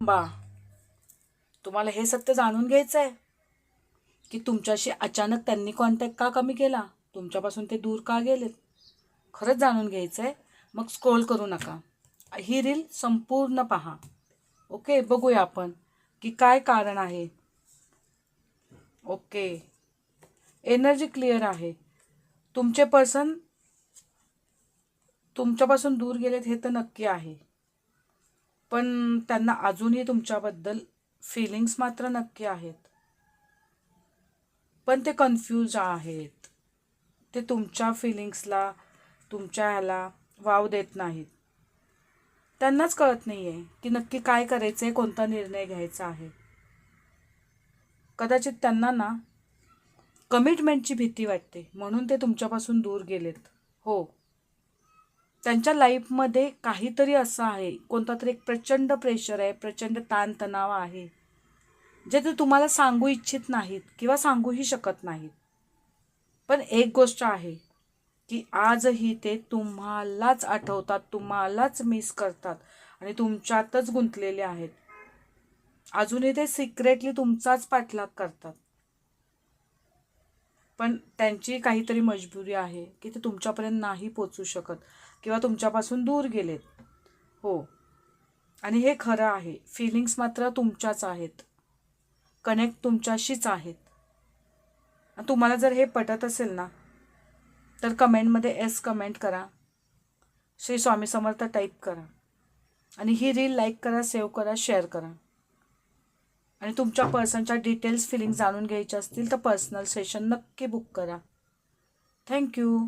बा, तुम्हाला हे सत्य जाणून घ्यायचं आहे की तुमच्याशी अचानक त्यांनी कॉन्टॅक्ट का कमी केला, तुमच्यापासून ते दूर का गेलेत. खरंच जाणून घ्यायचं आहे. मग स्क्रोल करू नका, ही रील संपूर्ण पहा. ओके, बघूया आपण की काय कारण आहे. ओके, एनर्जी क्लिअर आहे. तुमचे पर्सन तुमच्यापासून दूर गेलेत हे तर नक्की आहे, पण त्यांना अजूनही तुमच्याबद्दल फिलिंग्स मात्र नक्की आहेत. पण ते कन्फ्यूज आहेत. ते तुमच्या फिलिंग्सला, तुमच्या ह्याला वाव देत नाहीत. त्यांनाच कळत नाही आहे की नक्की काय करायचं आहे, कोणता निर्णय घ्यायचा आहे. कदाचित त्यांना ना कमिटमेंटची भीती वाटते, म्हणून ते तुमच्यापासून दूर गेलेत. हो, त्यांच्या लाईफमध्ये काहीतरी असं आहे, कोणता तरी एक प्रचंड प्रेशर आहे, प्रचंड ताणतणाव आहे, जे ते तुम्हाला सांगू इच्छित नाहीत किंवा सांगूही शकत नाहीत. पण एक गोष्ट आहे की आजही ते तुम्हालाच आठवतात, तुम्हालाच मिस करतात आणि तुमच्यातच गुंतलेले आहेत. अजूनही ते सिक्रेटली तुमचाच पाठलाग करतात. पण त्यांची काहीतरी मजबुरी आहे की ते तुमच्यापर्यंत नाही पोचू शकत किंवा तुमच्यापासून दूर गेलेत. हो, आणि हे खरं आहे. फिलिंग्स मात्र तुमच्याच आहेत, कनेक्ट तुमच्याशीच आहेत. तुम्हाला जर हे पटत असेल ना, तर कमेंटमध्ये एस कमेंट करा, श्री स्वामी समर्थ टाईप करा आणि ही रील लाईक करा, सेव्ह करा, शेअर करा. आणि तुमच्या पर्सनच्या डिटेल्स फिलिंग जाणून घ्यायच्या असतील तर पर्सनल सेशन नक्की बुक करा. थँक्यू.